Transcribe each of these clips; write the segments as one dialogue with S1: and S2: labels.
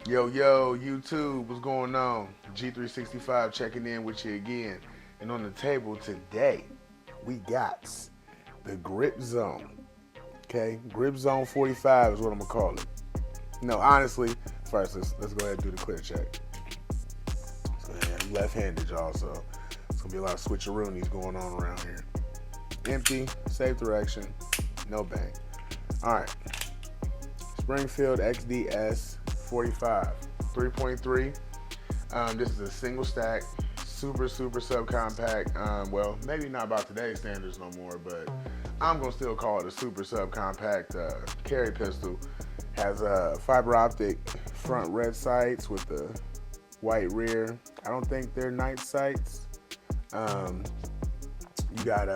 S1: Yo, yo, YouTube, what's going on? G365 checking in with you again. And on the table today, we got the Grip Zone. Okay, Grip Zone 45 is what I'm gonna call it. No, honestly, first let's go ahead and do the clear check. So, yeah, I'm left-handed, y'all, so it's gonna be a lot of switcheroonies going on around here. Empty, safe direction, no bang. All right, Springfield XDS-45, 3.3. This is a single stack, super subcompact. Well, maybe not by today's standards no more, but I'm gonna still call it a super subcompact carry pistol. Has a fiber optic front red sights with the white rear. I don't think they're night sights. You got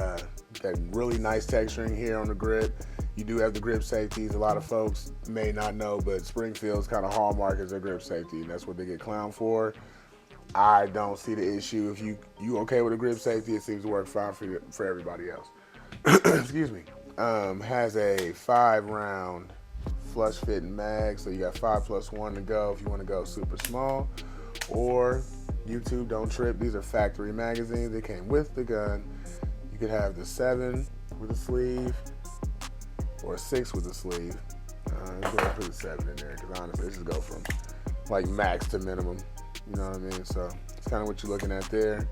S1: that really nice texturing here on the grip. You do have the grip safeties. A lot of folks may not know, but Springfield's kind of hallmark is their grip safety, and that's what they get clowned for. I don't see the issue. If you okay with a grip safety, it seems to work fine for everybody else. Excuse me. Has a 5-round flush fitting mag, so you got 5+1 to go if you want to go super small. Or YouTube, don't trip. These are factory magazines. They came with the gun. You could have the 7 with a sleeve or a 6 with a sleeve. I'm going to put the 7 in there because honestly, this just go from like max to minimum. You know what I mean? So it's kind of what you're looking at there.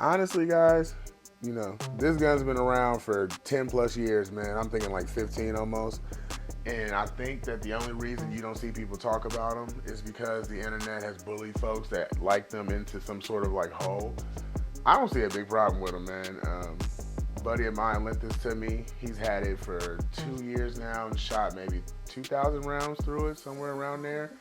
S1: Honestly, guys, you know, this gun's been around for 10 plus years, man. I'm thinking like 15 almost. And I think that the only reason you don't see people talk about them is because the internet has bullied folks that like them into some sort of like hole. I don't see a big problem with them, man. Buddy of mine lent this to me. He's had it for 2 years now and shot maybe 2,000 rounds through it, somewhere around there.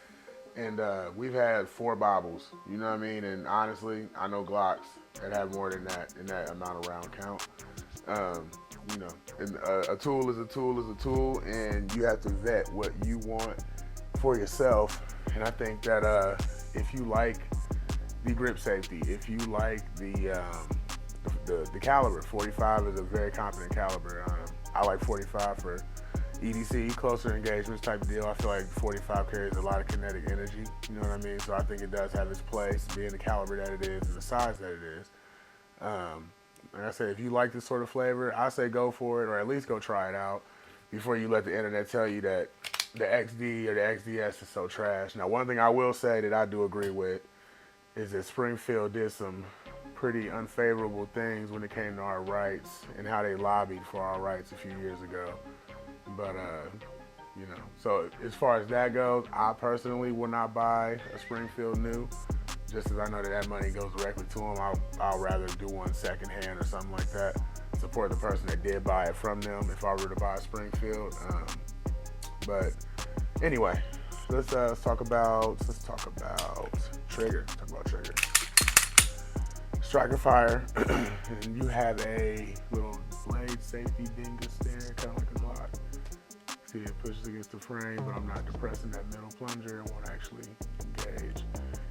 S1: And we've had 4 bobbles, you know what I mean? And honestly, I know Glocks that have more than that in that amount of round count. You know, and, a tool is a tool is a tool, and you have to vet what you want for yourself. And I think that if you like the grip safety, if you like the caliber, 45 is a very competent caliber. I like 45 for EDC, closer engagements type of deal. I feel like 45 carries a lot of kinetic energy, you know what I mean? So I think it does have its place, being the caliber that it is and the size that it is. Like I said, if you like this sort of flavor, I say go for it, or at least go try it out before you let the internet tell you that the XD or the XDS is so trash. Now, one thing I will say that I do agree with is that Springfield did some pretty unfavorable things when it came to our rights and how they lobbied for our rights a few years ago. But, you know, so as far as that goes, I personally will not buy a Springfield new, just as I know that that money goes directly to them. I'll rather do one secondhand or something like that. Support the person that did buy it from them if I were to buy a Springfield. But anyway, let's talk about trigger. Talk about trigger. Striker fire, and you have a little blade safety dingus there, kind of like a Glock. See, it pushes against the frame, but I'm not depressing that middle plunger. It won't actually engage.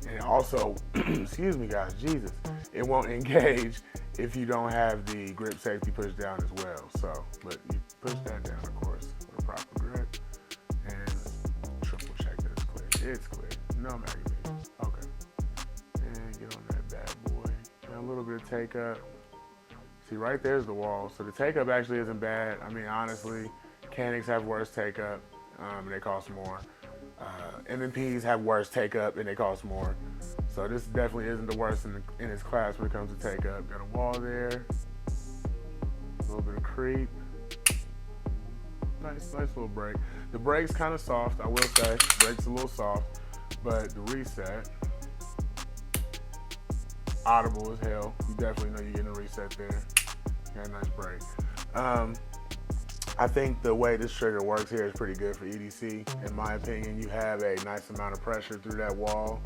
S1: And also, excuse me, guys, Jesus, it won't engage if you don't have the grip safety pushed down as well. So, but you push that down, of course, with a proper grip, and triple check that it's clear. It's clear. No magazines. Okay. And get on that bad boy. And a little bit of take up. See, right there's the wall. So the take up actually isn't bad. I mean, honestly, Canics have worse take up, and they cost more. MMPs have worse take up, and they cost more. So this definitely isn't the worst in its class when it comes to take up. Got a wall there, a little bit of creep. Nice little break. The break's kind of soft, I will say. Break's a little soft, but the reset, audible as hell. You definitely know you're getting a reset there. Got a nice break. I think the way this trigger works here is pretty good for EDC. In my opinion, you have a nice amount of pressure through that wall,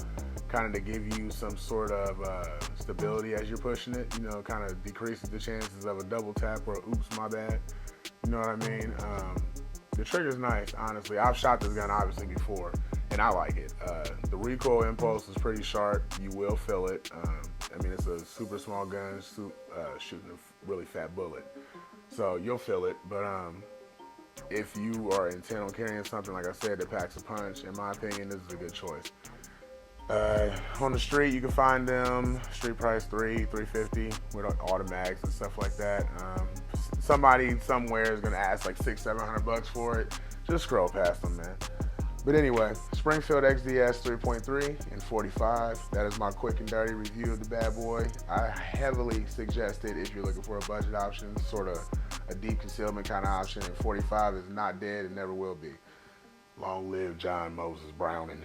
S1: kind of to give you some sort of stability as you're pushing it. You know, kind of decreases the chances of a double tap or oops, my bad. You know what I mean? The trigger's nice, honestly. I've shot this gun obviously before, and I like it. The recoil impulse is pretty sharp. You will feel it. I mean, it's a super small gun shooting a really fat bullet. So you'll feel it, but if you are intent on carrying something, like I said, that packs a punch, in my opinion, this is a good choice. On the street, you can find them street price 350 with all the mags and stuff like that. Somebody somewhere is gonna ask like $600-700 for it. Just scroll past them, man. But anyway, Springfield XDS 3.3 and 45. That is my quick and dirty review of the bad boy. I heavily suggest it if you're looking for a budget option, sort of a deep concealment kind of option. And 45 is not dead and never will be. Long live John Moses Browning.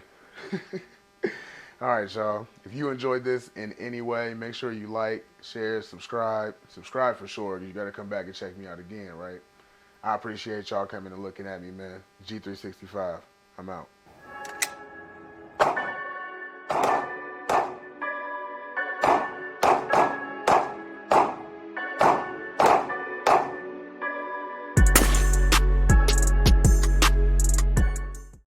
S1: All right, y'all. If you enjoyed this in any way, make sure you like, share, subscribe. Subscribe for sure. You got to come back and check me out again, right? I appreciate y'all coming and looking at me, man. G365. I'm out.